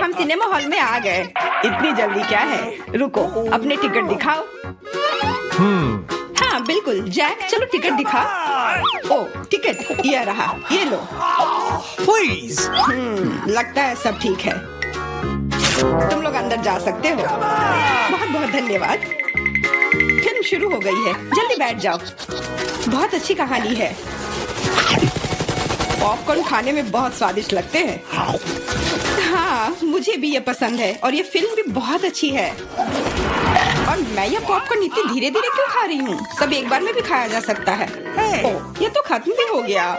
हम cinema hall में आ गए। इतनी जल्दी क्या है? रुको, अपने टिकट दिखाओ। हाँ बिल्कुल जैक, चलो टिकट दिखा। ओ टिकट ये रहा, ये लो। Please. लगता है सब ठीक है, तुम लोग अंदर जा सकते हो। बहुत बहुत धन्यवाद। फिल्म शुरू हो गई है, जल्दी बैठ जाओ। बहुत अच्छी कहानी है। पॉपकॉर्न खाने में बहुत स्वादिष्ट लगते हैं। हाँ मुझे भी ये पसंद है और ये फिल्म भी बहुत अच्छी है। और मैं ये पॉपकॉर्न इतनी धीरे धीरे क्यों खा रही हूँ? सब एक बार में भी खाया जा सकता है। ओह, ये तो खत्म भी हो गया।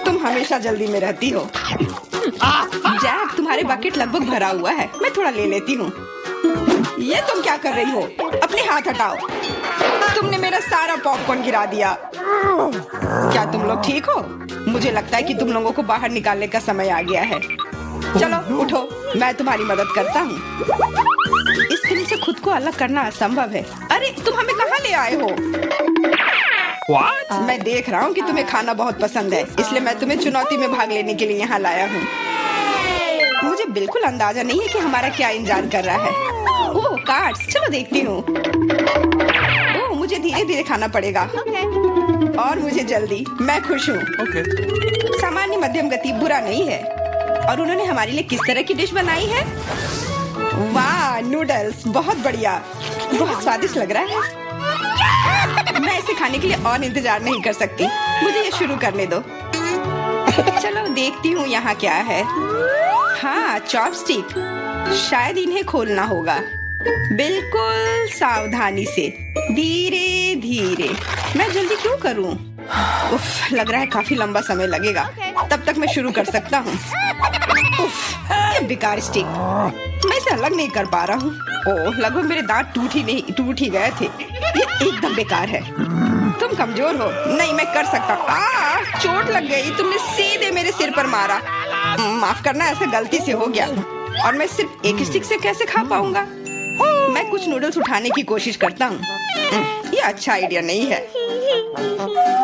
तुम हमेशा जल्दी में रहती हो। जैक, तुम्हारे बकेट लगभग भरा हुआ है, मैं थोड़ा ले लेती हूँ। ये तुम क्या कर रही हो? अपने हाथ हटाओ। तुमने मेरा सारा पॉपकॉर्न गिरा दिया। क्या तुम लोग ठीक हो? मुझे लगता है कि तुम लोगों को बाहर निकालने का समय आ गया है। चलो उठो, मैं तुम्हारी मदद करता हूँ। इस फिल्म से खुद को अलग करना असंभव है। अरे तुम हमें कहाँ ले आए हो? What? मैं देख रहा हूँ कि तुम्हें खाना बहुत पसंद है, इसलिए मैं तुम्हें चुनौती में भाग लेने के लिए यहाँ लाया हूँ। मुझे बिल्कुल अंदाजा नहीं है कि हमारा क्या इंतजार कर रहा है। ओह कार्ड्स, चलो देखती हूँ। ओह मुझे धीरे धीरे खाना पड़ेगा। और मुझे जल्दी, मैं खुश हूँ। Okay. सामान्य मध्यम गति बुरा नहीं है। और उन्होंने हमारे लिए किस तरह की डिश बनाई है? वाह नूडल्स, बहुत बढ़िया, बहुत स्वादिष्ट लग रहा है। मैं इसे खाने के लिए और इंतजार नहीं कर सकती। मुझे ये शुरू करने दो। चलो देखती हूँ यहाँ क्या है। हाँ चॉपस्टिक, शायद इन्हें खोलना होगा। बिल्कुल सावधानी से, धीरे धीरे। मैं जल्दी क्यों करूँ? उफ, लग रहा है काफी लंबा समय लगेगा। तब तक मैं शुरू कर सकता हूँ। उफ, ये बेकार स्टिक, मैं इसे अलग नहीं कर पा रहा हूँ। ओह, लगभग मेरे दांत टूट ही गए थे। ये एकदम बेकार है। तुम कमजोर हो। नहीं, मैं कर सकता हूँ। चोट लग गई, तुमने सीधे मेरे सिर पर मारा। माफ करना, ऐसे गलती से हो गया। और मैं सिर्फ एक स्टिक से कैसे खा पाऊंगा? मैं कुछ नूडल्स उठाने की कोशिश करता हूँ। ये अच्छा आइडिया नहीं है।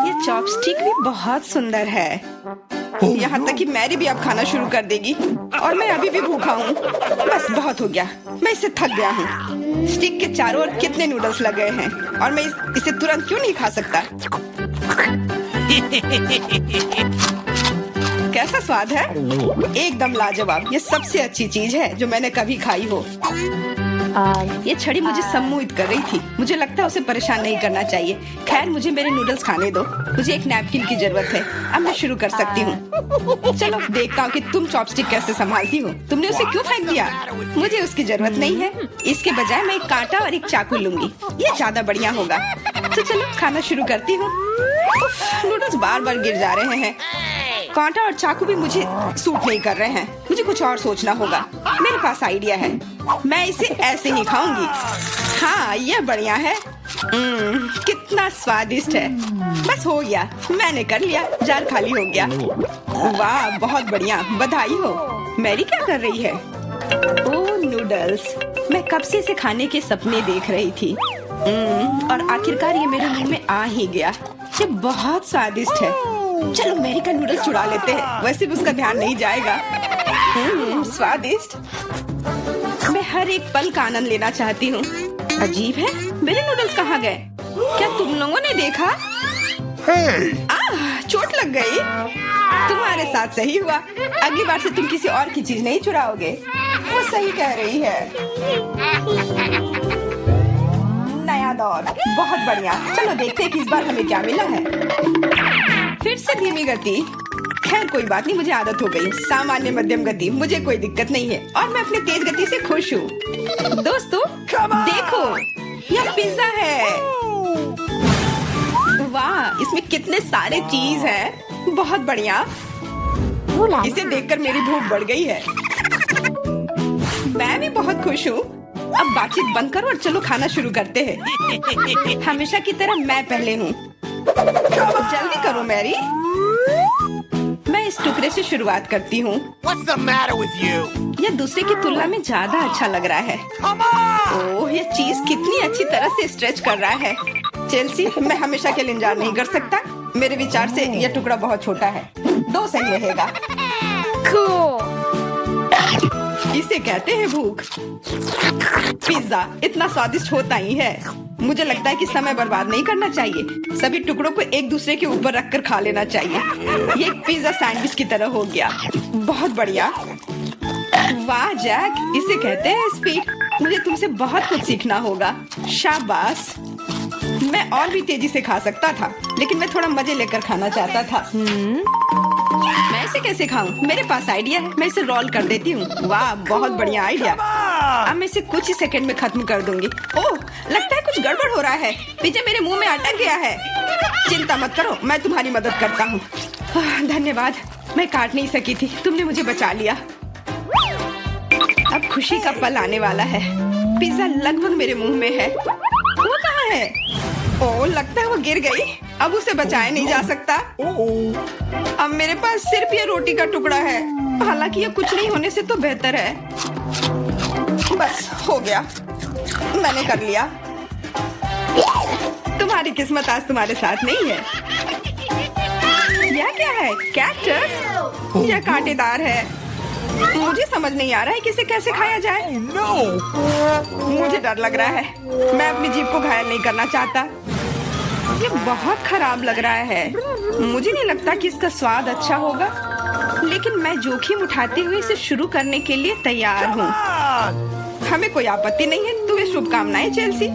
ये चॉपस्टिक भी बहुत सुंदर है। यहाँ तक कि मैरी भी अब खाना शुरू कर देगी और मैं अभी भी भूखा हूँ। बस बहुत हो गया, मैं इससे थक गया हूँ। स्टिक के चारों ओर कितने नूडल्स लगे हैं और मैं इसे तुरंत क्यों नहीं खा सकता? कैसा स्वाद है? एकदम लाजवाब। ये सबसे अच्छी चीज है जो मैंने कभी खाई हो। ये छड़ी मुझे सम्मोहित कर रही थी। मुझे लगता है उसे परेशान नहीं करना चाहिए। खैर, मुझे मेरे नूडल्स खाने दो। मुझे एक नैपकिन की जरूरत है। अब मैं शुरू कर सकती हूँ। चलो देखता हूँ कि तुम चॉपस्टिक कैसे संभालती हो। तुमने उसे क्यों फेंक दिया? मुझे उसकी जरूरत नहीं है। इसके बजाय मैं एक कांटा और एक चाकू लूंगी। ये ज्यादा बढ़िया होगा। तो चलो खाना शुरू करती हूँ। नूडल्स बार बार गिर जा रहे हैं। कांटा और चाकू भी मुझे सूट नहीं कर रहे हैं। मुझे कुछ और सोचना होगा। मेरे पास आइडिया है। मैं इसे ऐसे ही खाऊंगी। हाँ, यह बढ़िया है। कितना स्वादिष्ट है। बस हो गया, मैंने कर लिया। जार खाली हो गया। वाह, बहुत बढ़िया, बधाई हो। मैरी क्या कर रही है? ओह नूडल्स, मैं कब से इसे खाने के सपने देख रही थी। और आखिरकार ये मेरे मुंह में आ ही गया। ये बहुत स्वादिष्ट है। चलो मैरी का नूडल्स चुरा लेते हैं, वैसे भी उसका ध्यान नहीं जाएगा। स्वादिष्ट। मैं हर एक पल का आनंद लेना चाहती हूँ। अजीब है, मेरे नूडल्स कहाँ गए? क्या तुम लोगों ने देखा? चोट लग गई। तुम्हारे साथ सही हुआ। अगली बार से तुम किसी और की चीज नहीं चुराओगे। वो सही कह रही है। नया दौर, बहुत बढ़िया। चलो देखते हैं कि इस बार हमें क्या मिला है। फिर से धीमी गति। खैर कोई बात नहीं, मुझे आदत हो गई। सामान्य मध्यम गति, मुझे कोई दिक्कत नहीं है और मैं अपनी तेज गति से खुश हूँ। दोस्तों देखो, यह पिज्जा है। वाह, इसमें कितने सारे चीज हैं। बहुत बढ़िया। इसे देखकर मेरी भूख बढ़ गई है। मैं भी बहुत खुश हूँ। अब बातचीत बंद करो और चलो खाना शुरू करते हैं। हमेशा की तरह मैं पहले हूँ। जल्दी करो मैरी। मैं इस टुकड़े से शुरुआत करती हूँ। What's the matter with you? यह दूसरे की तुलना में ज्यादा अच्छा लग रहा है। Come on! ओह, यह चीज कितनी अच्छी तरह से स्ट्रेच कर रहा है। चेल्सी, मैं हमेशा के लिए इंतजार नहीं कर सकता। मेरे विचार से यह टुकड़ा बहुत छोटा है। 2 सही रहेगा। Cool. इसे कहते हैं भूख। पिज्जा इतना स्वादिष्ट होता ही है। मुझे लगता है कि समय बर्बाद नहीं करना चाहिए। सभी टुकड़ों को एक दूसरे के ऊपर रखकर खा लेना चाहिए। ये एक पिज्जा सैंडविच की तरह हो गया। बहुत बढ़िया। वाह जैक, इसे कहते हैं स्पीड। मुझे तुमसे बहुत कुछ सीखना होगा। शाबाश। मैं और भी तेजी से खा सकता था, लेकिन मैं थोड़ा मजे लेकर खाना चाहता था। मैं इसे कैसे खाऊं? मेरे पास आइडिया है। मैं इसे रोल कर देती हूँ। वाह, बहुत बढ़िया आइडिया। अब मैं इसे कुछ ही सेकंड में खत्म कर दूंगी। ओह, लगता है कुछ गड़बड़ हो रहा है। पिज्जा मेरे मुंह में अटक गया है। चिंता मत करो, मैं तुम्हारी मदद करता हूँ। धन्यवाद। मैं काट नहीं सकी थी, तुमने मुझे बचा लिया। अब खुशी का पल आने वाला है। पिज्जा लगभग मेरे मुंह में है। वो कहाँ है? ओह, लगता है वो गिर गई। अब उसे बचाया नहीं जा सकता। अब मेरे पास सिर्फ ये रोटी का टुकड़ा है। हालांकि ये कुछ नहीं होने से तो बेहतर है। बस हो गया, मैंने कर लिया। तुम्हारी किस्मत आज तुम्हारे साथ नहीं है। यह क्या है? कैक्टस? यह कांटेदार है। मुझे समझ नहीं आ रहा है कि इसे कैसे खाया जाए। Oh no! मुझे डर लग रहा है। मैं अपनी जीभ को घायल नहीं करना चाहता। ये बहुत खराब लग रहा है। मुझे नहीं लगता कि इसका स्वाद अच्छा होगा, लेकिन मैं जोखिम उठाते हुए इसे शुरू करने के लिए तैयार हूँ। हमें कोई आपत्ति नहीं है। तुम्हें शुभकामनाएं चेल्सी।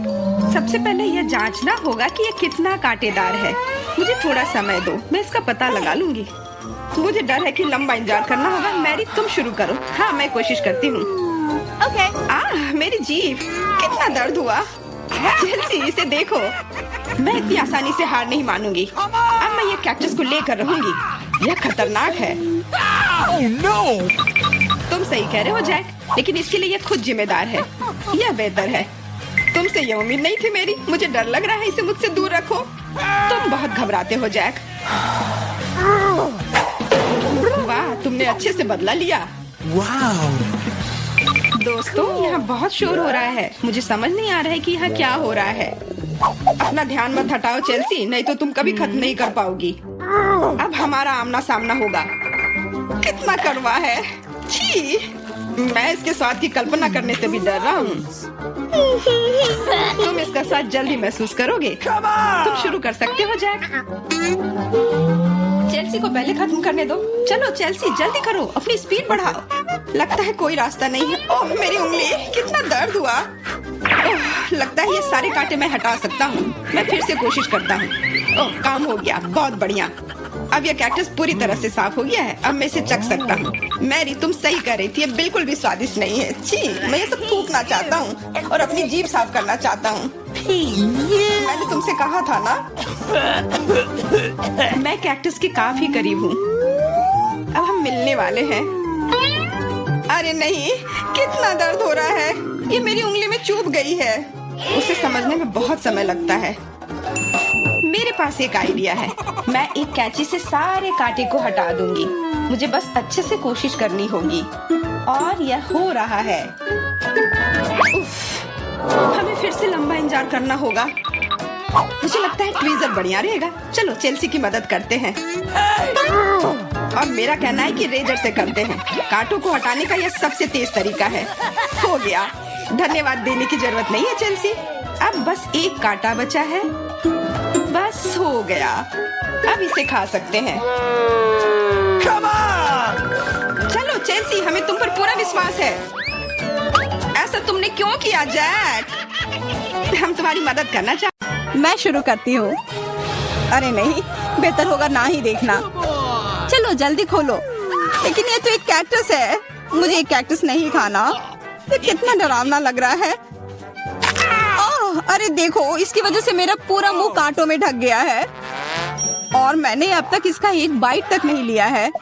सबसे पहले यह जांचना होगा कि यह कितना कांटेदार है। मुझे थोड़ा समय दो, मैं इसका पता लगा लूंगी। मुझे डर है कि लंबा इंतजार करना होगा। मैरी, तुम शुरू करो। हाँ, मैं कोशिश करती हूँ। मेरी जीभ, कितना दर्द हुआ। चेल्सी, इसे देखो। मैं इतनी आसानी से हार नहीं मानूंगी। अब मैं ये कैक्टस को लेकर रहूंगी। यह खतरनाक है। Oh no! तुम सही कह रहे हो जैक, लेकिन इसके लिए यह खुद जिम्मेदार है। यह बेहतर है। तुमसे यह उम्मीद नहीं थी मेरी। मुझे डर लग रहा है। इसे मुझसे दूर रखो। तुम बहुत घबराते हो जैक। वाह, तुमने अच्छे से बदला लिया। Wow! दोस्तों, यहाँ बहुत शोर हो रहा है। मुझे समझ नहीं आ रहा है कि यहाँ क्या हो रहा है। अपना ध्यान मत हटाओ चेल्सी, नहीं तो तुम कभी खत्म नहीं कर पाओगी। अब हमारा आमना सामना होगा। कितना कड़वा है। छी, मैं इसके स्वाद की कल्पना करने से भी डर रहा हूँ। तुम इसका स्वाद जल्दी महसूस करोगे। तुम शुरू कर सकते हो जैक। चेल्सी को पहले खत्म करने दो। चलो चेल्सी, जल्दी करो, अपनी स्पीड बढ़ाओ। लगता है कोई रास्ता नहीं है। ओह, मेरी उंगली, कितना दर्द हुआ। ओह, लगता है ये सारे कांटे मैं हटा सकता हूँ। मैं फिर से कोशिश करता हूँ। ओह, काम हो गया, बहुत बढ़िया। अब यह कैक्टस पूरी तरह से साफ हो गया है। अब मैं इसे चख सकता हूँ। मैरी, तुम सही कर रही थी। ये बिल्कुल भी स्वादिष्ट नहीं है। छी, मैं ये सब थूकना चाहता हूँ और अपनी जीभ साफ करना चाहता हूँ। मैंने तुमसे कहा था ना। मैं कैक्टस के काफी करीब हूँ। अब हम मिलने वाले हैं। अरे नहीं, कितना दर्द हो रहा है। ये मेरी उंगली में चुभ गई है। उसे समझने में बहुत समय लगता है। मेरे पास एक आइडिया है। मैं एक कैंची से सारे कांटे को हटा दूंगी। मुझे बस अच्छे से कोशिश करनी होगी। और यह हो रहा है। उफ, हमें फिर से लंबा इंतजार करना होगा। मुझे लगता है ट्वीजर बढ़िया रहेगा। चलो चेल्सी की मदद करते हैं। और मेरा कहना है कि रेजर से करते हैं। कांटों को हटाने का यह सबसे तेज तरीका है। हो गया। धन्यवाद देने की जरूरत नहीं है चेल्सी। अब बस एक कांटा बचा है। बस हो गया। अब इसे खा सकते हैं। Come on! चलो चेल्सी, हमें तुम पर पूरा विश्वास है। ऐसा तुमने क्यों किया जैक? हम तुम्हारी मदद करना चाहते। मैं शुरू करती हूँ। अरे नहीं, बेहतर होगा ना ही देखना। चलो जल्दी खोलो। लेकिन ये तो एक कैक्टस है। मुझे एक कैक्टस नहीं खाना। ये कितना डरावना लग रहा है। ओह, अरे देखो, इसकी वजह से मेरा पूरा मुंह कांटों में ढक गया है। और मैंने अब तक इसका एक बाइट तक नहीं लिया है। Oh!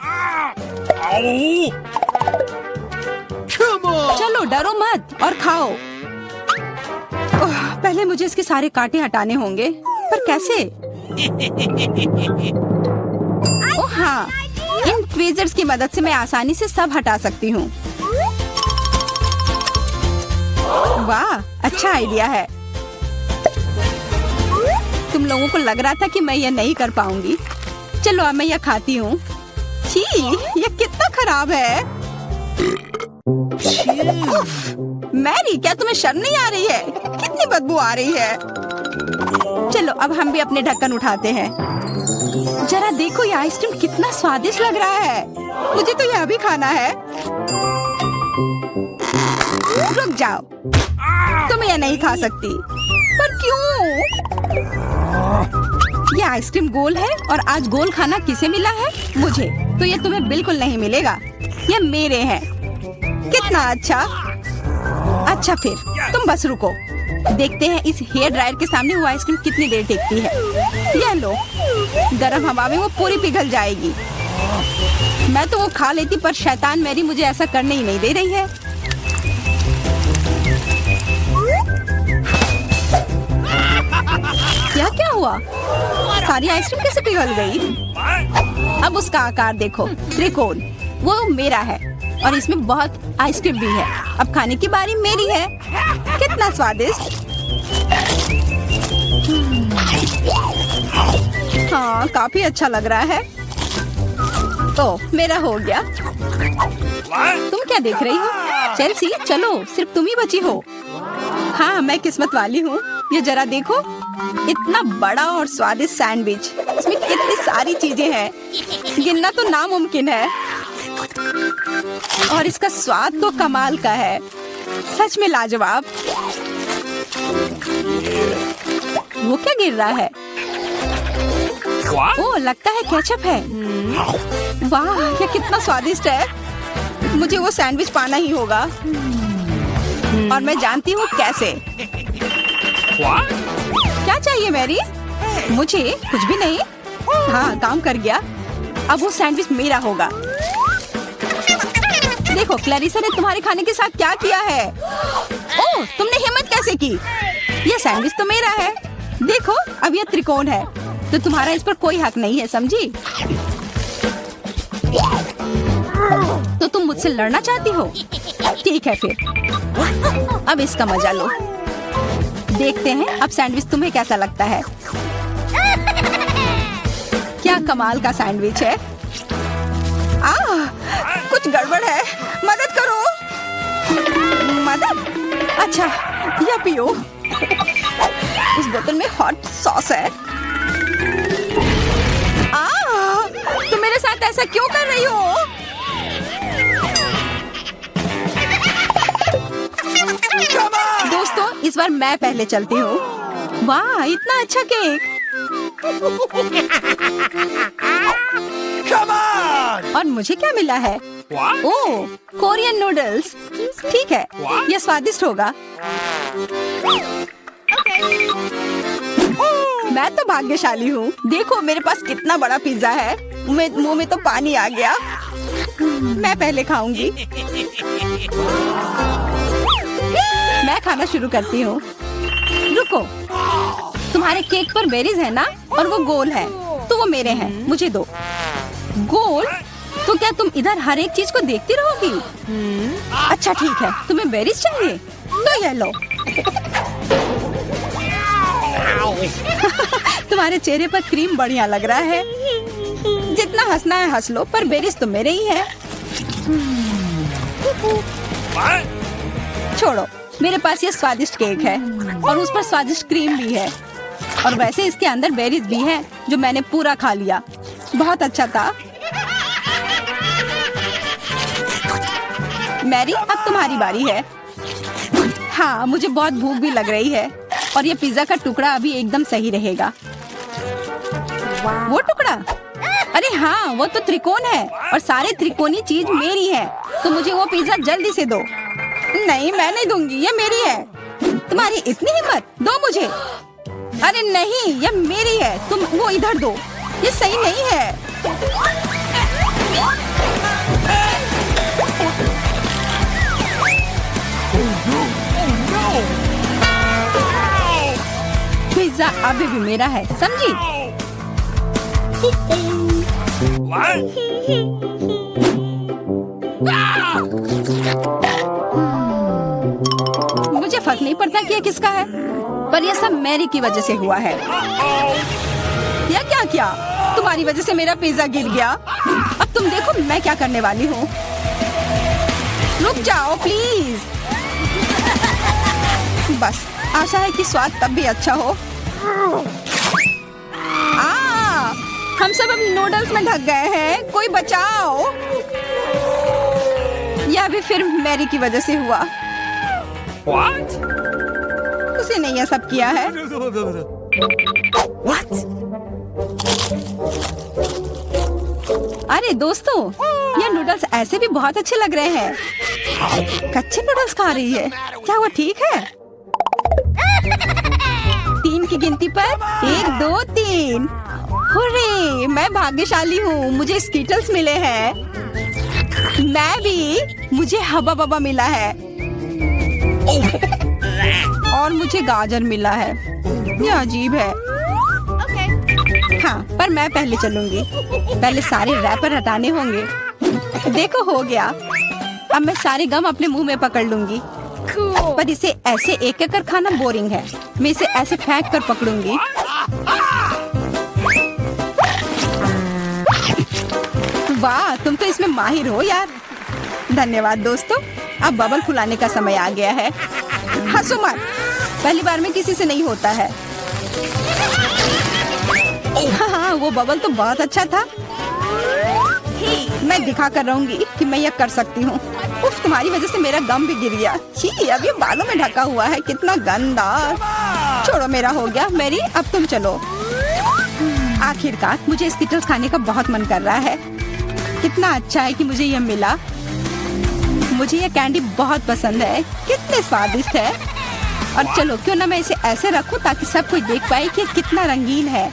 Come on! चलो डरो मत और खाओ। ओह, पहले मुझे इसके सारे कांटे हटाने होंगे, पर कैसे? ओह हाँ, इन ट्वीजर्स की मदद से मैं आसानी से सब हटा सकती हूँ। वाह, अच्छा आइडिया है। तुम लोगों को लग रहा था कि मैं यह नहीं कर पाऊंगी। चलो अब मैं यह खाती हूँ। छी, यह कितना खराब है। मैरी, क्या तुम्हें शर्म नहीं आ रही है? कितनी बदबू आ रही है। चलो अब हम भी अपने ढक्कन उठाते हैं। जरा देखो ये आइसक्रीम कितना स्वादिष्ट लग रहा है। मुझे तो यह भी खाना है। रुक जाओ, तुम यह नहीं खा सकती। पर क्यों? ये आइसक्रीम गोल है और आज गोल खाना किसे मिला है? मुझे। तो ये तुम्हें बिल्कुल नहीं मिलेगा। ये मेरे हैं। कितना अच्छा। अच्छा फिर तुम बस रुको। देखते हैं इस हेयर ड्रायर के सामने वो आइसक्रीम कितनी देर टिकती है। यह लो, गर्म हवा में वो पूरी पिघल जाएगी। मैं तो वो खा लेती, पर शैतान मैरी मुझे ऐसा करने ही नहीं दे रही है। क्या हुआ? सारी आइसक्रीम कैसे पिघल गई? अब उसका आकार देखो, त्रिकोण। वो मेरा है और इसमें बहुत आइसक्रीम भी है। अब खाने की बारी मेरी है। कितना स्वादिष्ट। हाँ, काफी अच्छा लग रहा है। तो मेरा हो गया। तुम क्या देख रही हो? चेल्सी, चलो, सिर्फ तुम ही बची हो। हाँ, मैं किस्मत वाली हूँ। ये जरा देखो, इतना बड़ा और स्वादिष्ट सैंडविच। इसमें कितनी सारी चीजें हैं, गिनना तो नामुमकिन है। और इसका स्वाद तो कमाल का है, सच में लाजवाब। वो क्या गिर रहा है? ओह, लगता है केचप है। वाह, ये कितना स्वादिष्ट है। मुझे वो सैंडविच पाना ही होगा और मैं जानती हूँ कैसे। क्या चाहिए मैरी? मुझे कुछ भी नहीं। हाँ, काम कर गया। अब वो सैंडविच मेरा होगा। देखो, क्लैरिसा ने तुम्हारे खाने के साथ क्या किया है। ओह, तुमने हिम्मत कैसे की? ये सैंडविच तो मेरा है। देखो, अब ये त्रिकोण है, तो तुम्हारा इस पर कोई हक नहीं है, समझी? तो तुम मुझसे लड़ना चाहती हो? ठीक है फिर, अब इसका मजा लो। देखते हैं अब सैंडविच तुम्हें कैसा लगता है। क्या कमाल का सैंडविच है। कुछ गड़बड़ है, मदद करो। मदद? अच्छा, यह पियो। उस बोतल में हॉट सॉस है। तुम मेरे साथ ऐसा क्यों कर रही हो? दोस्तों, इस बार मैं पहले चलती हूँ। वाह, इतना अच्छा केक। और मुझे क्या मिला है? ओह, कोरियन नूडल्स। ठीक है, यह स्वादिष्ट होगा। मैं तो भाग्यशाली हूँ। देखो, मेरे पास कितना बड़ा पिज्जा है। मुंह में तो पानी आ गया। मैं पहले खाऊंगी। मैं खाना शुरू करती हूँ। रुको, तुम्हारे केक पर बेरीज है ना, और वो गोल है, तो वो मेरे हैं। मुझे दो। गोल? तो क्या तुम इधर हर एक चीज को देखती रहोगी? अच्छा ठीक है, तुम्हें बेरीज चाहिए तो ये लो। तुम्हारे चेहरे पर क्रीम बढ़िया लग रहा है। जितना हंसना है हंस लो, पर बेरीज तो मेरे ही है। छोड़ो, मेरे पास ये स्वादिष्ट केक है और उस पर स्वादिष्ट क्रीम भी है। और वैसे इसके अंदर बेरीज भी है, जो मैंने पूरा खा लिया। बहुत अच्छा था। मैरी, अब तुम्हारी बारी है। हाँ, मुझे बहुत भूख भी लग रही है और ये पिज्जा का टुकड़ा अभी एकदम सही रहेगा। वो टुकड़ा? अरे हाँ, वो तो त्रिकोण है और सारे त्रिकोणी चीज मेरी है, तो मुझे वो पिज्जा जल्दी से दो। नहीं, मैं नहीं दूंगी, ये मेरी है। तुम्हारी इतनी हिम्मत? दो मुझे। अरे नहीं, ये मेरी है, तुम वो इधर दो। ये सही नहीं है। पिज्जा अभी भी मेरा है, समझी? मुझे फर्क नहीं पड़ता कि ये किसका है, पर यह सब मैरी की वजह से हुआ है। यह क्या किया? तुम्हारी वजह से मेरा पिज्जा गिर गया। अब तुम देखो मैं क्या करने वाली हूँ। रुक जाओ प्लीज। बस आशा है कि स्वाद तब भी अच्छा हो। हम सब अब नूडल्स में ढक गए हैं, कोई बचाओ। यह भी फिर मैरी की वजह से हुआ। What? उसे नहीं यह सब किया है। What? अरे दोस्तों, ये नूडल्स ऐसे भी बहुत अच्छे लग रहे हैं। कच्चे नूडल्स खा रही है, क्या वो ठीक है? 3 की गिनती पर 1 2 3। हुर्रे, मैं भाग्यशाली हूँ, मुझे स्कीटल्स मिले हैं। मैं भी, मुझे हबा बबा मिला है। और मुझे गाजर मिला है। यह अजीब है। हाँ, पर मैं पहले चलूंगी। पहले सारे रैपर हटाने होंगे। देखो हो गया। अब मैं सारे गम अपने मुंह में पकड़ लूंगी। पर इसे ऐसे एक एक कर खाना बोरिंग है। मैं इसे ऐसे फेंक कर पकड़ूंगी। वाह, तुम तो इसमें माहिर हो यार। धन्यवाद दोस्तों। अब बबल फुलाने का समय आ गया है। हंसो मत, पहली बार में किसी से नहीं होता है। हाँ, वो बबल तो बहुत अच्छा था। मैं दिखा कर रहूंगी कि मैं यह कर सकती हूँ। उफ, तुम्हारी वजह से मेरा गम भी गिर गया। छी, अब ये बालों में ढका हुआ है, कितना गंदा। छोड़ो, मेरा हो गया। मैरी, अब तुम चलो। आखिरकार मुझे स्कीटल्स खाने का बहुत मन कर रहा है। कितना अच्छा है कि मुझे यह मिला। मुझे यह कैंडी बहुत पसंद है, कितने स्वादिष्ट है। और चलो, क्यों ना मैं इसे ऐसे रखूं ताकि सब कोई देख पाए कि कितना रंगीन है।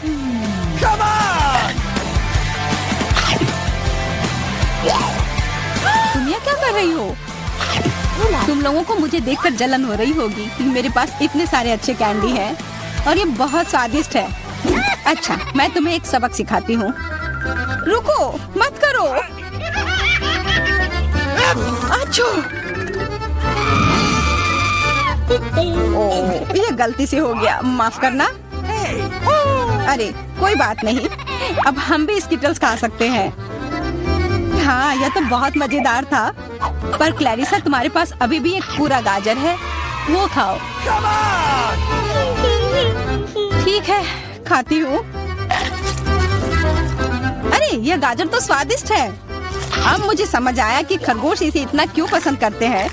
तुम ये क्या कर रही हो? तुम लोगों को मुझे देखकर जलन हो रही होगी कि मेरे पास इतने सारे अच्छे कैंडी हैं और ये बहुत स्वादिष्ट है। अच्छा, मैं तुम्हें एक सबक सिखाती हूँ। रुको, मत करो। अच्छा, ओह, ये गलती से हो गया, माफ करना। अरे कोई बात नहीं, अब हम भी स्कीटल्स खा सकते हैं। हाँ, यह तो बहुत मजेदार था। पर क्लैरिसा, तुम्हारे पास अभी भी एक पूरा गाजर है, वो खाओ। ठीक है, खाती हूँ। अरे, यह गाजर तो स्वादिष्ट है। अब मुझे समझ आया कि खरगोश इसे इतना क्यों पसंद करते हैं।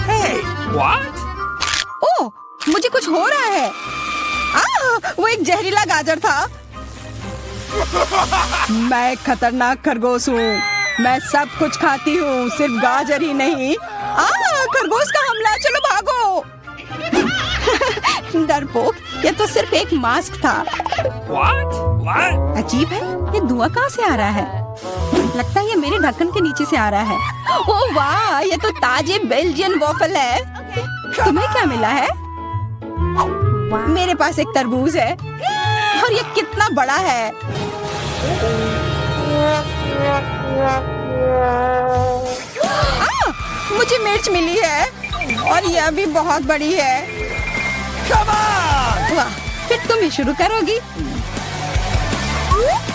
Hey, what? ओह, मुझे कुछ हो रहा है। वो एक जहरीला गाजर था। मैं एक खतरनाक खरगोश हूँ। मैं सब कुछ खाती हूँ, सिर्फ गाजर ही नहीं। खरगोश का हमला, चलो भागो। डरपोक, ये तो सिर्फ एक मास्क था। What? What? अजीब है, ये धुआं कहाँ से आ रहा है? लगता है ये मेरे ढक्कन के नीचे से आ रहा है। ओह वाह, ये तो ताजे बेल्जियन वॉफल है। तुम्हें क्या मिला है? मेरे पास एक तरबूज है और ये कितना बड़ा है। मुझे मिर्च मिली है और यह भी बहुत बड़ी है। वाह, फिर तुम ही शुरू करोगी?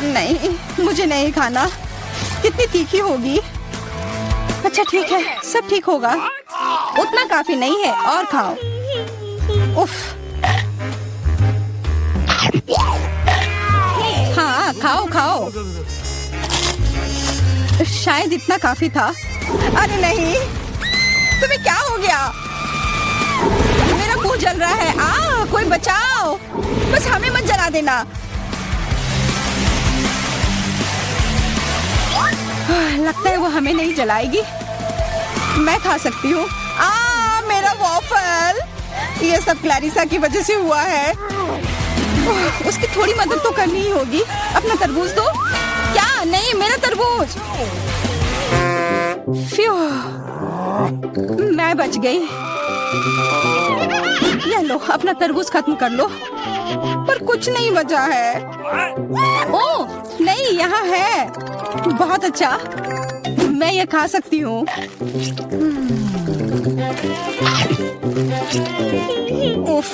नहीं, मुझे नहीं खाना। कितनी तीखी होगी। अच्छा ठीक है, सब ठीक होगा। उतना काफी नहीं है, और खाओ। उफ। हाँ, खाओ खाओ। शायद इतना काफी था। अरे नहीं, तुम्हें क्या हो गया? मेरा मुंह जल रहा है। कोई बचाओ, बस हमें मत जला देना। लगता है वो हमें नहीं जलाएगी। मैं खा सकती हूँ। मेरा वॉफल। ये सब क्लैरिसा की वजह से हुआ है। उसकी थोड़ी मदद तो करनी ही होगी। अपना तरबूज दो। क्या? नहीं, मेरा तरबूज। फ्यू, मैं बच गई। ये लो, अपना तरबूज खत्म कर लो। पर कुछ नहीं बचा है। ओह नहीं, यहाँ है। बहुत अच्छा, मैं ये खा सकती हूँ। उफ,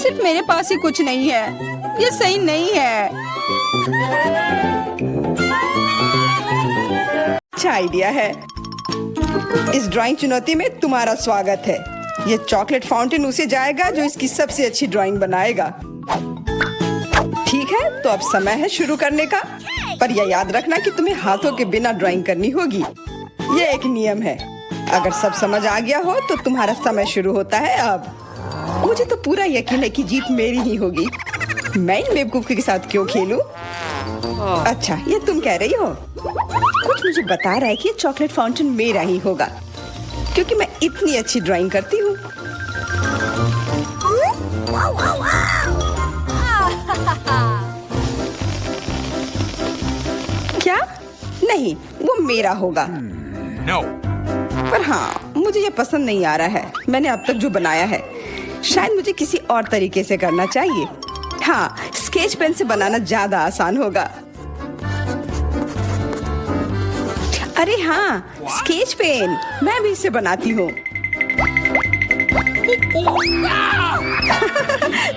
सिर्फ मेरे पास ही कुछ नहीं है। ये सही नहीं है। अच्छा आइडिया है। इस ड्राइंग चुनौती में तुम्हारा स्वागत है। ये चॉकलेट फाउंटेन उसे जाएगा जो इसकी सबसे अच्छी ड्राइंग बनाएगा। ठीक है, तो अब समय है शुरू करने का। पर यह याद रखना कि तुम्हें हाथों के बिना ड्राइंग करनी होगी। ये एक नियम है। अगर सब समझ आ गया हो तो तुम्हारा समय शुरू होता है अब। मुझे तो पूरा यकीन है कि जीत मेरी ही होगी। मैं इन बेवकूफ के साथ क्यों खेलूं? अच्छा, ये तुम कह रही हो? कुछ मुझे बता रहा है कि ये चॉकलेट फाउंटेन मेरा ही होगा, क्योंकि मैं इतनी अच्छी ड्राइंग करती हूँ। क्या? नहीं, वो मेरा होगा। No. पर हाँ, मुझे ये पसंद नहीं आ रहा है। मैंने अब तक जो बनाया है, शायद मुझे किसी और तरीके से करना चाहिए। हाँ, स्केच पेन से बनाना ज्यादा आसान होगा। अरे हाँ, स्केच पेन, मैं भी इसे बनाती हूँ।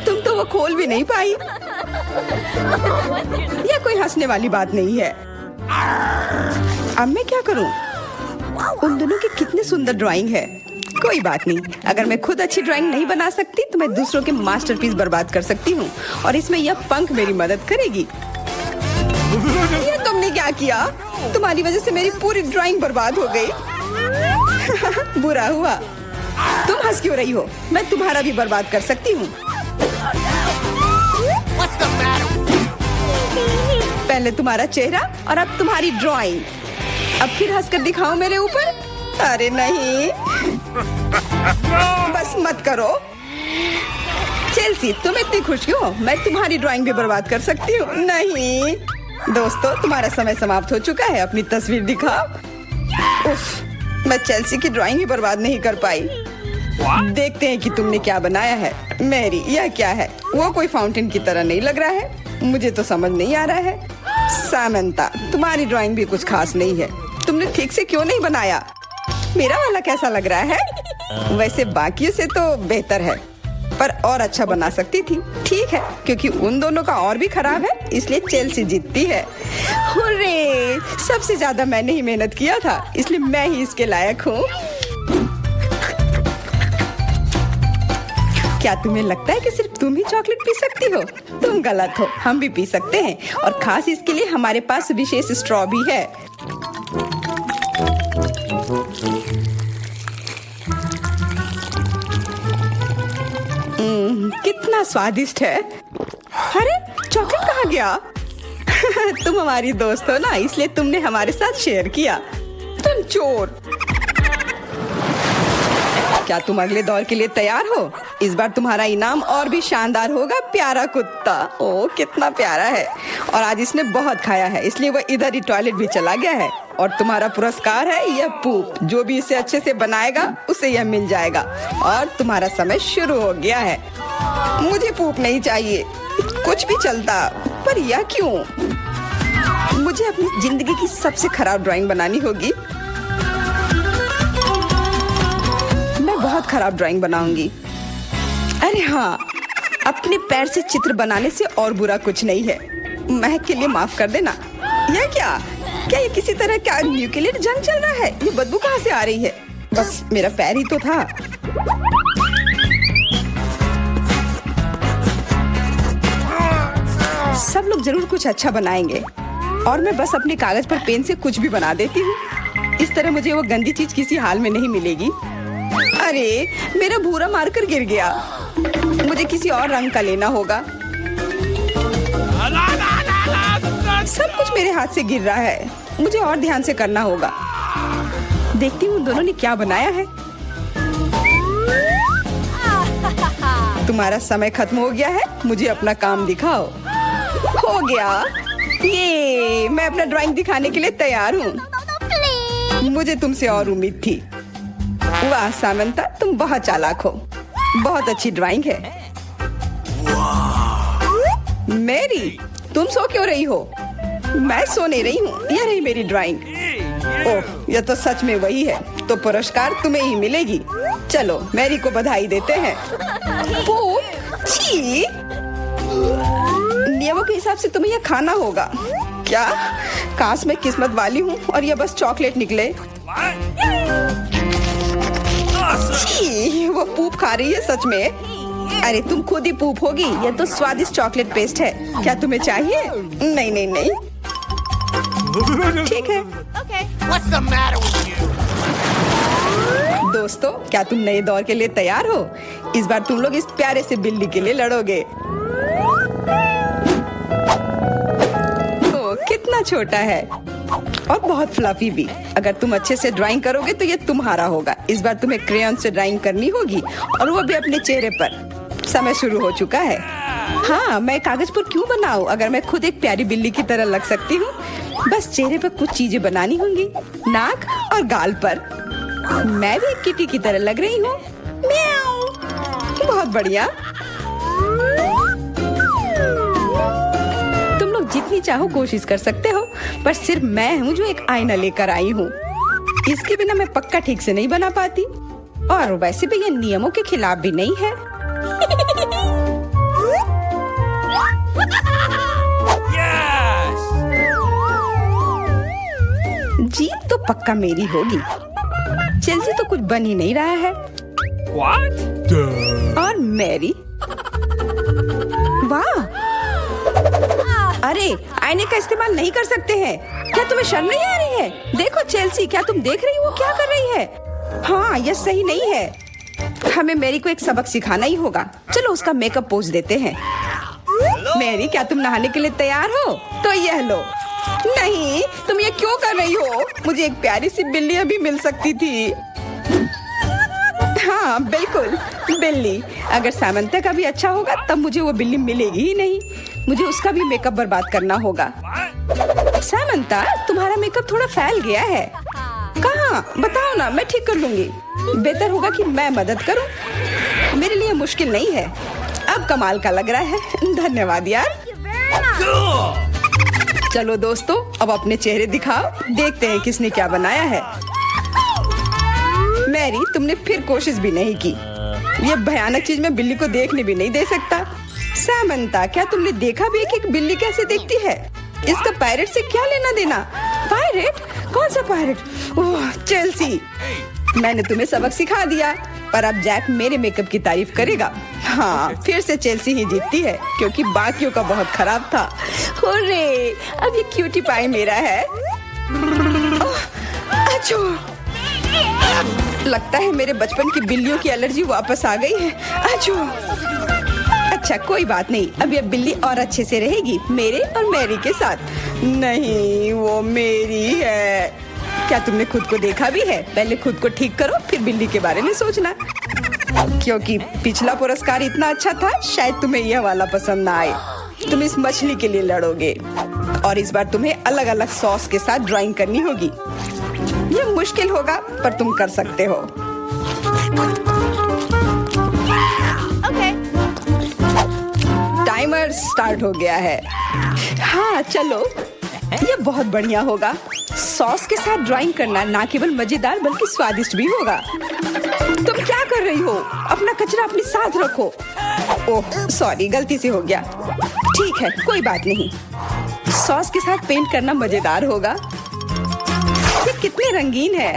तुम तो वो खोल भी नहीं पाई। यह कोई हंसने वाली बात नहीं है। अब मैं क्या करूँ? उन दोनों की कितनी सुंदर ड्राइंग है। कोई बात नहीं, अगर मैं खुद अच्छी ड्राइंग नहीं बना सकती तो मैं दूसरों के मास्टरपीस बर्बाद कर सकती हूँ, और इसमें यह पंख मेरी मदद करेगी। ये तुमने क्या किया? तुम्हारी वजह से मेरी पूरी ड्राइंग बर्बाद हो गई। बुरा हुआ। तुम हंस क्यों रही हो? मैं तुम्हारा भी बर्बाद कर सकती हूँ। पहले तुम्हारा चेहरा और अब तुम्हारी ड्राइंग। अब फिर हंसकर दिखाओ मेरे ऊपर। अरे नहीं, बस मत करो। चेल्सी, तुम इतनी खुश क्यों हो? मैं तुम्हारी ड्राइंग भी बर्बाद कर सकती हूँ। नहीं दोस्तों, तुम्हारा समय समाप्त हो चुका है। अपनी तस्वीर दिखाओ। उफ, मैं चेल्सी की ड्राइंग ही बर्बाद नहीं कर पाई। देखते हैं कि तुमने क्या बनाया है। मैरी, यह क्या है? वो कोई फाउंटेन की तरह नहीं लग रहा है। मुझे तो समझ नहीं आ रहा है। सामंता, तुम्हारी ड्राइंग भी कुछ खास नहीं है। तुमने ठीक से क्यों नहीं बनाया? मेरा वाला कैसा लग रहा है? वैसे बाकियों से तो बेहतर है, पर और अच्छा बना सकती थी। ठीक है, क्योंकि उन दोनों का और भी खराब है, इसलिए चेल्सी जीतती है। हुर्रे! सबसे ज्यादा मैंने ही मेहनत किया था, इसलिए मैं ही इसके लायक हूँ। क्या तुम्हें लगता है कि सिर्फ तुम ही चॉकलेट पी सकती हो? तुम गलत हो, हम भी पी सकते हैं, और खास इसके लिए हमारे पास विशेष स्ट्रॉ भी है। कितना स्वादिष्ट है। अरे, चॉकलेट कहाँ गया? तुम हमारी दोस्त हो ना, इसलिए तुमने हमारे साथ शेयर किया। तुम चोर। क्या तुम अगले दौर के लिए तैयार हो? इस बार तुम्हारा इनाम और भी शानदार होगा। प्यारा कुत्ता। ओ, कितना प्यारा है। और आज इसने बहुत खाया है, इसलिए वह इधर ही टॉयलेट भी चला गया है। और तुम्हारा पुरस्कार है यह पूप। जो भी इसे अच्छे से बनाएगा उसे यह मिल जाएगा। और तुम्हारा समय शुरू हो गया है। मुझे पूप नहीं चाहिए, कुछ भी चलता, पर यह क्यों? मुझे अपनी जिंदगी की सबसे खराब ड्राइंग बनानी होगी। मैं बहुत खराब ड्राइंग बनाऊंगी। अरे हाँ, अपने पैर से चित्र बनाने से और बुरा कुछ नहीं है। महक के लिए माफ कर देना। यह क्या ये किसी तरह का न्यूक्लियर जंग चल रहा है? ये बदबू कहाँ से आ रही है? बस मेरा पैर ही तो था। सब लोग जरूर कुछ अच्छा बनाएंगे, और मैं बस अपने कागज पर पेन से कुछ भी बना देती हूँ। इस तरह मुझे वो गंदी चीज किसी हाल में नहीं मिलेगी। अरे, मेरा भूरा मार्कर गिर गया। मुझे किसी और रंग का लेना होगा। सब कुछ मेरे हाथ से गिर रहा है। मुझे और ध्यान से करना होगा। देखती हूँ दोनों ने क्या बनाया है। तुम्हारा समय खत्म हो गया है, मुझे अपना काम दिखाओ। हो गया। ये मैं अपना ड्राइंग दिखाने के लिए तैयार हूँ। मुझे तुमसे और उम्मीद थी। वाह सामंता, तुम बहुत चालाक हो। बहुत अच्छी ड्राइंग है। मैरी, तुम सो क्यों रही हो? मैं सो नहीं रही हूँ, यह रही मेरी ड्राइंग। ओह, यह तो सच में वही है। तो पुरस्कार तुम्हें ही मिलेगी। चलो, मैरी को बधाई देते हैं। छी! नियमों के हिसाब से तुम्हें यह खाना होगा। क्या? काश मैं किस्मत वाली हूँ और ये बस चॉकलेट निकले। What? Awesome! छी, वो पूप खा रही है सच में। अरे तुम खुद ही पूप होगी। ये तो स्वादिष्ट चॉकलेट पेस्ट है। क्या तुम्हें चाहिए? नहीं नहीं नहीं। ठीक है। What's the matter with you? दोस्तों, क्या तुम नए दौर के लिए तैयार हो? इस बार तुम लोग इस प्यारे से बिल्ली के लिए लड़ोगे। ओ, कितना छोटा है और बहुत फ्लफी भी। अगर तुम अच्छे से ड्राइंग करोगे तो ये तुम्हारा होगा। इस बार तुम्हें क्रेयॉन से ड्राइंग करनी होगी और वो भी अपने चेहरे पर। समय शुरू हो चुका है। हाँ, मैं कागज पर क्यों बनाऊं अगर मैं खुद एक प्यारी बिल्ली की तरह लग सकती हूँ। बस चेहरे पर कुछ चीजें बनानी होंगी, नाक और गाल पर। मैं भी एक किटी की तरह लग रही हूँ। म्याऊ। बहुत बढ़िया। तुम लोग जितनी चाहो कोशिश कर सकते हो, पर सिर्फ मैं हूँ जो एक आईना लेकर आई हूँ। इसके बिना मैं पक्का ठीक से नहीं बना पाती और वैसे भी ये नियमों के खिलाफ भी नहीं है। Yes! जीत तो पक्का मेरी होगी। चेल्सी तो कुछ बन ही नहीं रहा है। What? और मैरी, वाह! अरे, आईने का इस्तेमाल नहीं कर सकते हैं। क्या तुम्हें शर्म नहीं आ रही है? देखो चेल्सी, क्या तुम देख रही हो वो क्या कर रही है? हाँ, यह सही नहीं है। हमें मैरी को एक सबक सिखाना ही होगा। चलो उसका मेकअप पोज देते हैं। मैरी, क्या तुम नहाने के लिए तैयार हो? तो यह लो। नहीं, तुम ये क्यों कर रही हो? मुझे एक प्यारी सी बिल्ली अभी मिल सकती थी। हाँ बिल्कुल, बिल्ली। अगर सामंता का भी अच्छा होगा तब मुझे वो बिल्ली मिलेगी ही नहीं। मुझे उसका भी मेकअप बर्बाद करना होगा। सामंता, तुम्हारा मेकअप थोड़ा फैल गया है। कहाँ? बताओ ना, मैं ठीक कर लूंगी। बेहतर होगा कि मैं मदद करूं। मेरे लिए मुश्किल नहीं है। अब कमाल का लग रहा है। धन्यवाद यार। Cool! चलो दोस्तों, अब अपने चेहरे दिखाओ। देखते हैं किसने क्या बनाया है। मैरी, तुमने फिर कोशिश भी नहीं की। ये भयानक चीज मैं बिल्ली को देखने भी नहीं दे सकता। सामंता, क्या तुमने देखा भी है कि एक बिल्ली कैसे दिखती है? इसका पायरेट से क्या लेना देना? पायरेट? कौन सा पायरेट? ओह, चेल्सी, मैंने तुम्हें सबक सिखा दिया, पर अब जैक मेरे मेकअप की तारीफ करेगा। हाँ, फिर से चेल्सी ही जीतती है क्योंकि बाकियों का बहुत खराब था। हुर्रे, अब ये क्यूटी पाई मेरा है। ओह, अच्छो। लगता है मेरे बचपन की बिल्लियों की एलर्जी वापस आ गई है। अच्छो। अच्छा, कोई बात नहीं। अब ये बिल्ली और अच्छे से रहेगी मेरे और मैरी के साथ। नहीं, वो मेरी है। क्या तुमने खुद को देखा भी है? पहले खुद को ठीक करो, फिर बिल्ली के बारे में सोचना। क्योंकि पिछला पुरस्कार इतना अच्छा था, शायद तुम्हें यह वाला पसंद ना आए। तुम इस मछली के लिए लड़ोगे और इस बार तुम्हें अलग अलग सॉस के साथ ड्राइंग करनी होगी। यह मुश्किल होगा, पर तुम कर सकते हो। टाइमर स्टार्ट हो गया है। हाँ चलो, ये बहुत बढ़िया होगा। सॉस के साथ ड्राइंग करना ना केवल मजेदार बल्कि स्वादिष्ट भी होगा। तुम क्या कर रही हो? अपना कचरा अपने साथ रखो। ओह सॉरी, गलती से हो गया। ठीक है, कोई बात नहीं। सॉस के साथ पेंट करना मजेदार होगा। ये कितने रंगीन है,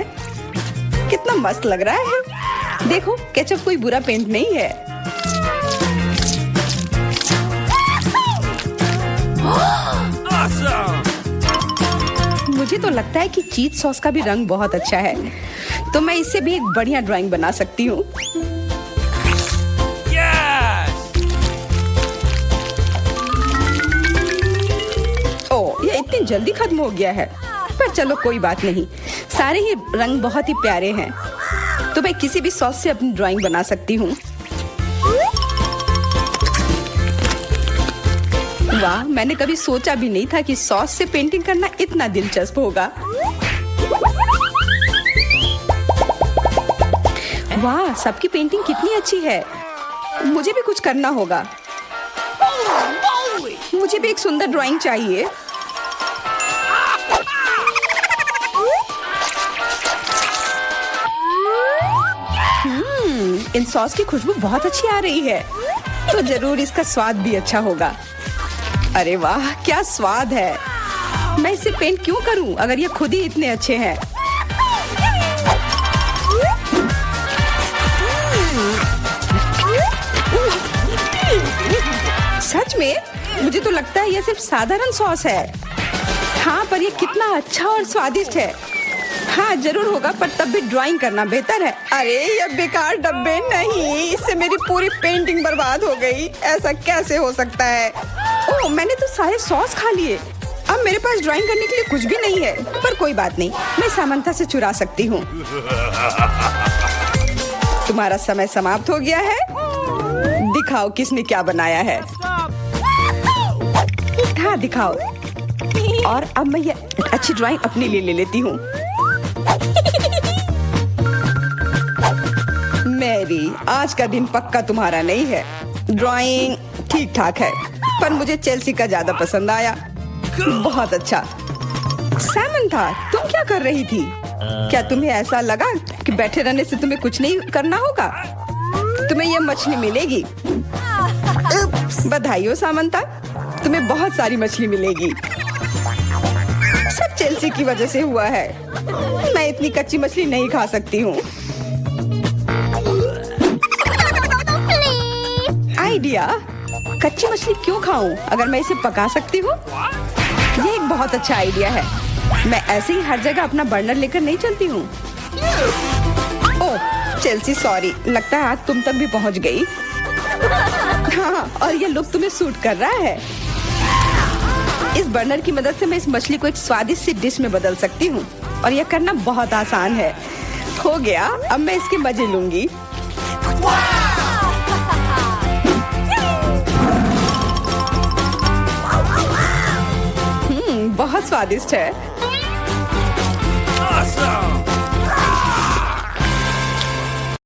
कितना मस्त लग रहा है। देखो, केचप कोई बुरा पेंट नहीं है। Awesome! मुझे तो लगता है कि चीज सॉस का भी रंग बहुत अच्छा है, तो मैं इससे भी एक बढ़िया ड्राइंग बना सकती हूँ। Yes! ओह, ये इतनी जल्दी खत्म हो गया है। पर चलो कोई बात नहीं, सारे ही रंग बहुत ही प्यारे हैं, तो मैं किसी भी सॉस से अपनी ड्राइंग बना सकती हूँ। वाह, मैंने कभी सोचा भी नहीं था कि सॉस से पेंटिंग करना इतना दिलचस्प होगा। वाह, सबकी पेंटिंग कितनी अच्छी है। मुझे भी कुछ करना होगा। मुझे भी एक सुंदर ड्राइंग चाहिए। इन सॉस की खुशबू बहुत अच्छी आ रही है, तो जरूर इसका स्वाद भी अच्छा होगा। अरे वाह, क्या स्वाद है। मैं इसे पेंट क्यों करूं अगर ये खुद ही इतने अच्छे हैं। सच में मुझे तो लगता है ये सिर्फ साधारण सॉस है। हाँ, पर ये कितना अच्छा और स्वादिष्ट है। हाँ जरूर होगा, पर तब भी ड्राइंग करना बेहतर है। अरे ये बेकार डब्बे नहीं, इससे मेरी पूरी पेंटिंग बर्बाद हो गई। ऐसा कैसे हो सकता है? ओह, मैंने तो सारे सॉस खा लिए। अब मेरे पास ड्राइंग करने के लिए कुछ भी नहीं है। पर कोई बात नहीं, मैं सामंथा से चुरा सकती हूँ। तुम्हारा समय समाप्त हो गया है। दिखाओ किसने क्या बनाया है। हाँ दिखाओ। और अब मैं ये अच्छी ड्राइंग अपने लिए ले लेती हूँ। मैरी, आज का दिन पक्का तुम्हारा नहीं है। ड्राइंग ठीक ठाक है, पर मुझे चेल्सी का ज्यादा पसंद आया। बहुत अच्छा। सैमंथा, तुम क्या कर रही थी? क्या तुम्हें ऐसा लगा कि बैठे रहने से तुम्हें कुछ नहीं करना होगा? तुम्हें ये मछली मिलेगी। बधाई हो सामंथा, तुम्हें बहुत सारी मछली मिलेगी। सब चेल्सी की वजह से हुआ है। मैं इतनी कच्ची मछली नहीं खा सकती हूँ। आइडिया, कच्ची मछली क्यों खाऊं अगर मैं इसे पका सकती हूँ? ये एक बहुत अच्छा आइडिया है। मैं ऐसे ही हर जगह अपना बर्नर लेकर नहीं चलती हूँ। ओह चेल्सी, सॉरी, लगता है आग तुम तक भी पहुँच गई। हाँ, और ये लुक तुम्हें सूट कर रहा है। इस बर्नर की मदद से मैं इस मछली को एक स्वादिष्ट सी डिश में बदल सकती हूँ, और यह करना बहुत आसान है। हो गया, अब मैं इसके मजे लूंगी। बहुत स्वादिष्ट है।